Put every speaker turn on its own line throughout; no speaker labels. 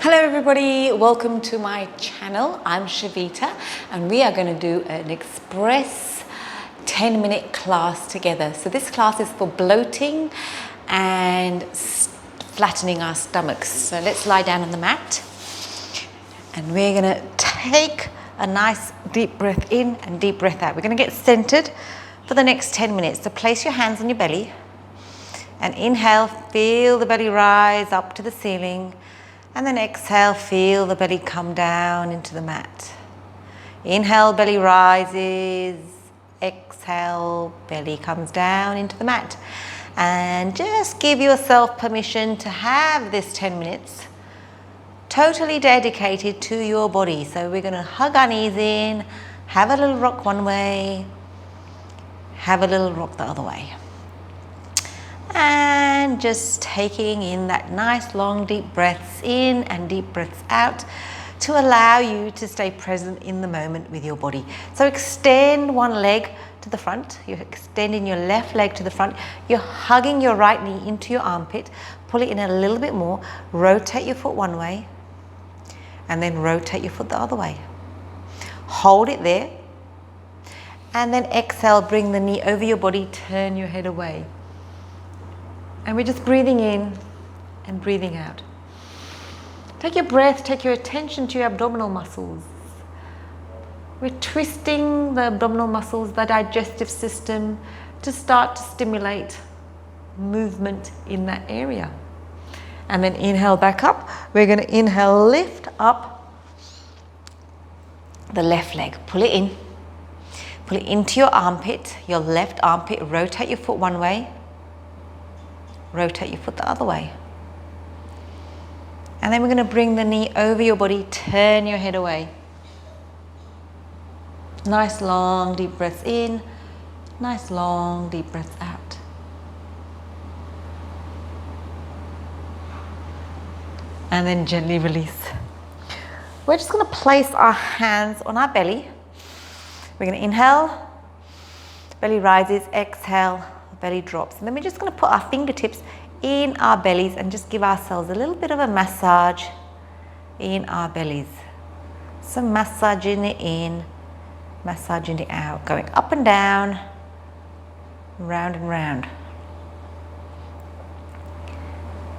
Hello everybody, welcome to my channel. I'm Shavita and we are going to do an express 10-minute class together. So this class is for bloating and flattening our stomachs. So let's lie down on the mat and we're going to take a nice deep breath in and deep breath out. We're going to get centered for the next 10 minutes. So place your hands on your belly and inhale, feel the belly rise up to the ceiling. And then exhale, feel the belly come down into the mat. Inhale, belly rises. Exhale, belly comes down into the mat. And just give yourself permission to have this 10 minutes totally dedicated to your body. So we're going to hug our knees in, have a little rock one way, have a little rock the other way. And just taking in that nice long deep breaths in and deep breaths out to allow you to stay present in the moment with your body. So extend one leg to the front, you're extending your left leg to the front, you're hugging your right knee into your armpit, pull it in a little bit more, rotate your foot one way and then rotate your foot the other way. Hold it there and then exhale, bring the knee over your body, turn your head away. And we're just breathing in and breathing out. Take your breath, take your attention to your abdominal muscles. We're twisting the abdominal muscles, the digestive system, to start to stimulate movement in that area. And then inhale back up. We're going to inhale, lift up the left leg. Pull it in. Pull it into your armpit, your left armpit. Rotate your foot one way. Rotate your foot the other way. And then we're going to bring the knee over your body, turn your head away. Nice long deep breaths in, nice long deep breaths out. And then gently release. We're just going to place our hands on our belly. We're going to inhale, belly rises, exhale, belly drops. And then we're just going to put our fingertips in our bellies and just give ourselves a little bit of a massage in our bellies. So massaging it in, massaging it out, going up and down, round and round.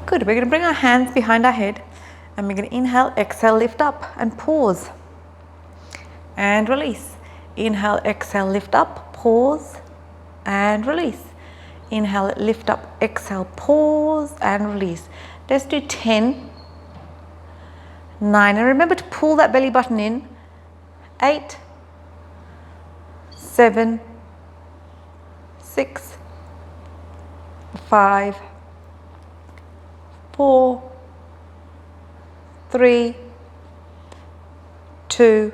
Good. We're going to bring our hands behind our head and we're going to inhale, exhale, lift up and pause and release. Inhale, exhale, lift up, pause and release. Inhale, lift up, exhale, pause and release. Let's do 10, 9, and remember to pull that belly button in. 8, 7, 6, 5, 4, 3, 2,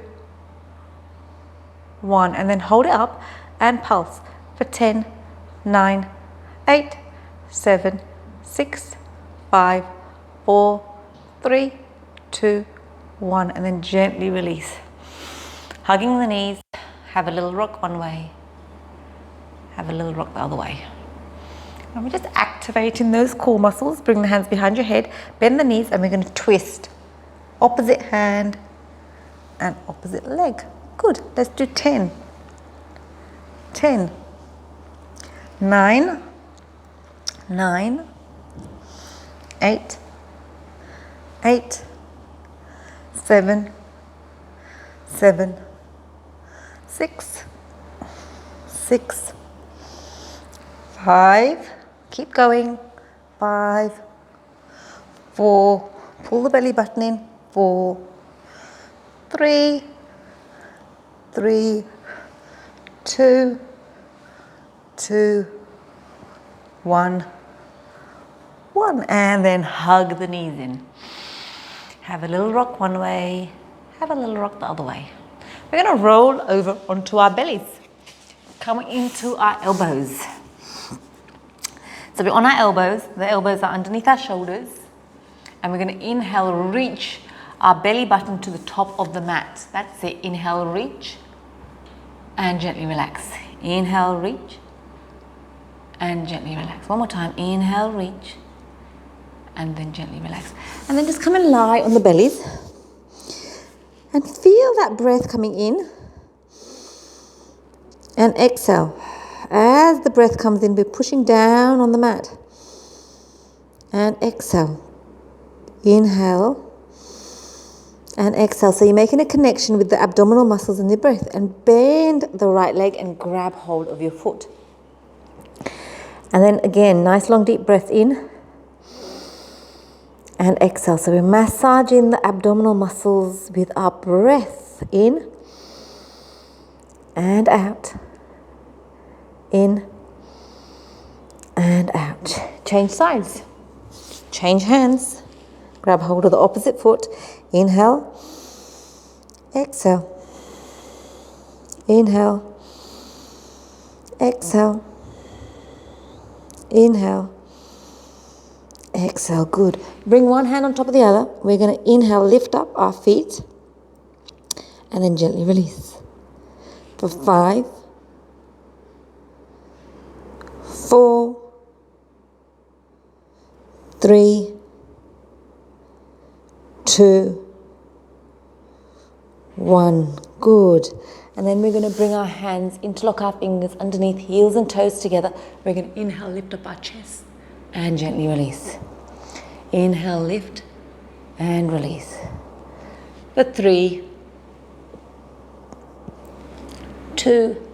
1, and then hold it up and pulse for 10, 9, 8, 7, 6, 5, 4, 3, 2, 1, and then gently release. Hugging the knees, have a little rock one way, have a little rock the other way. And we're just activating those core muscles. Bring the hands behind your head, bend the knees, and we're going to twist. Opposite hand and opposite leg. Good. Let's do 10, 10, 9, 9, 8, 8, 7, 7, 6, 6, 5, keep going, 5, 4, pull the belly button in, 4, 3, 3, 2, 2, 1, 1, and then hug the knees in. Have a little rock one way, have a little rock the other way. We're going to roll over onto our bellies, coming into our elbows. So we're on our elbows, the elbows are underneath our shoulders, and we're going to inhale, reach our belly button to the top of the mat. That's it. Inhale, reach, and gently relax. Inhale, reach, and gently relax. One more time. Inhale, reach, and then gently relax. And then just come and lie on the bellies and feel that breath coming in and exhale. As the breath comes in, we're pushing down on the mat and exhale. Inhale and exhale. So you're making a connection with the abdominal muscles in the breath, and bend the right leg and grab hold of your foot. And then again, nice long deep breath in and exhale. So we're massaging the abdominal muscles with our breath in and out. In and out. Change sides. Change hands. Grab hold of the opposite foot. Inhale. Exhale. Inhale. Exhale. Inhale. Exhale. Good. Bring one hand on top of the other. We're going to inhale, lift up our feet, and then gently release. For 5, 4, 3, 2, 1. Good. And then we're going to bring our hands, interlock our fingers underneath, heels and toes together. We're going to inhale, lift up our chest, and gently release. Inhale, lift, and release. For 3, 2,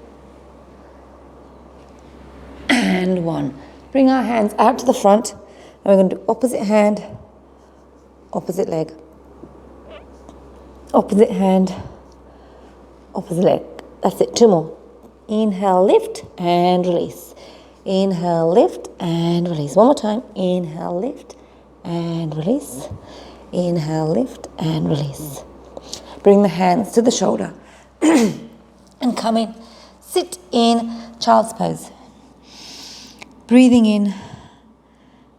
and 1. Bring our hands out to the front, and we're going to do opposite hand, opposite leg. Opposite hand, opposite leg. That's it. 2 more. Inhale, lift, and release. Inhale, lift, and release. One more time. Inhale, lift, and release. Inhale, lift, and release. Bring the hands to the shoulder and come in. Sit in child's pose. Breathing in,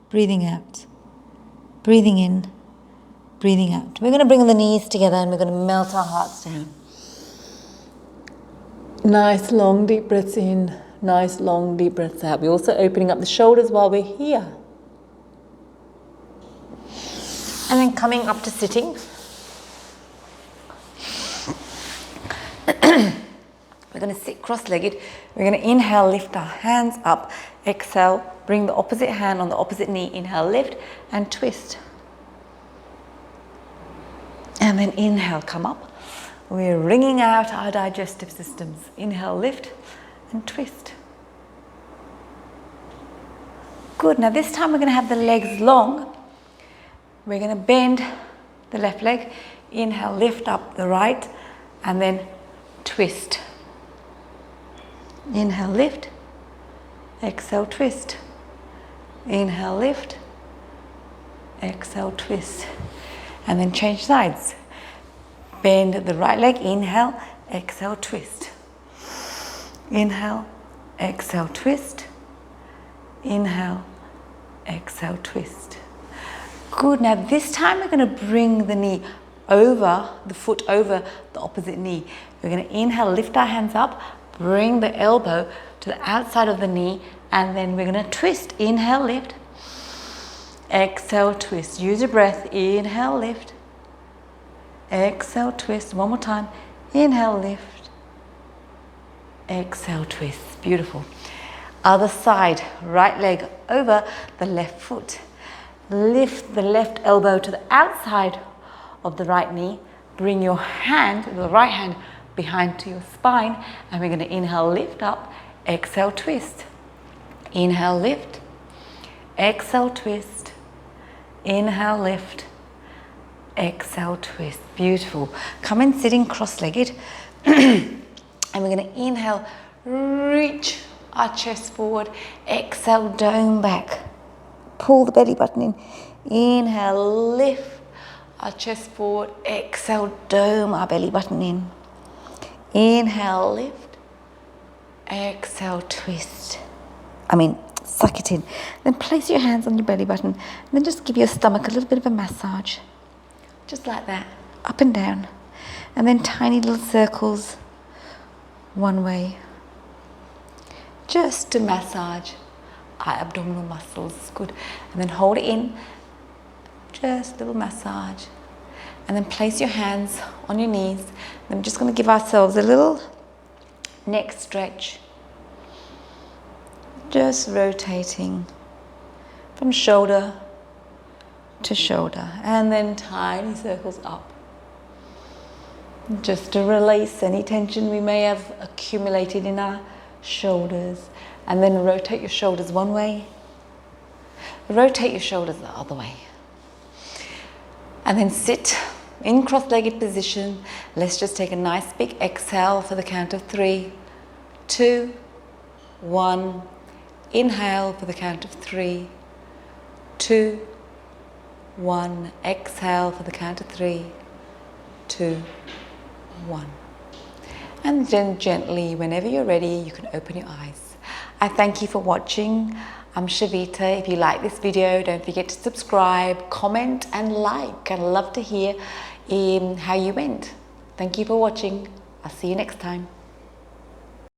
breathing out. Breathing in, breathing out. We're going to bring the knees together and we're going to melt our hearts down. Nice long deep breaths in, nice long deep breaths out. We're also opening up the shoulders while we're here. And then coming up to sitting. We're going to sit cross-legged. We're going to inhale, lift our hands up. Exhale, bring the opposite hand on the opposite knee. Inhale, lift, and twist. And then inhale, come up. We're wringing out our digestive systems. Inhale, lift, and twist. Good. Now this time we're going to have the legs long. We're going to bend the left leg. Inhale, lift up the right, and then twist. Inhale, lift. Exhale, twist. Inhale, lift. Exhale, twist. And then change sides. Bend the right leg. Inhale, exhale, twist. Inhale, exhale, twist. Inhale, exhale, twist. Good. Now this time we're going to bring the knee over, the foot over the opposite knee. We're going to inhale, lift our hands up, bring the elbow to the outside of the knee, and then we're going to twist. Inhale, lift. Exhale, twist. Use your breath. Inhale, lift. Exhale, twist. One more time. Inhale, lift. Exhale, twist. Beautiful. Other side. Right leg over the left foot. Lift the left elbow to the outside of the right knee. Bring your hand, the right hand, behind to your spine, and we're going to inhale, lift up. Exhale, twist. Inhale, lift. Exhale, twist. Inhale, lift. Exhale, twist. Beautiful. Come in sitting cross-legged. And we're going to inhale, reach our chest forward. Exhale, dome back. Pull the belly button in. Inhale, lift our chest forward. Exhale, dome our belly button in. Inhale, lift. Exhale, twist. Suck it in. Then place your hands on your belly button. And then just give your stomach a little bit of a massage. Just like that. Up and down. And then tiny little circles one way. Just to massage our abdominal muscles. Good. And then hold it in. Just a little massage. And then place your hands on your knees. And I'm just going to give ourselves a little neck stretch. Just rotating from shoulder to shoulder. And then tiny circles up. Just to release any tension we may have accumulated in our shoulders. And then rotate your shoulders one way. Rotate your shoulders the other way. And then sit in cross-legged position. Let's just take a nice big exhale for the count of 3, 2, 1. Inhale for the count of 3, 2, 1. Exhale for the count of 3, 2, 1. And then gently, whenever you're ready, you can open your eyes. I thank you for watching. I'm Shavita. If you like this video, don't forget to subscribe, comment and like. I'd love to hear how you went. Thank you for watching. I'll see you next time.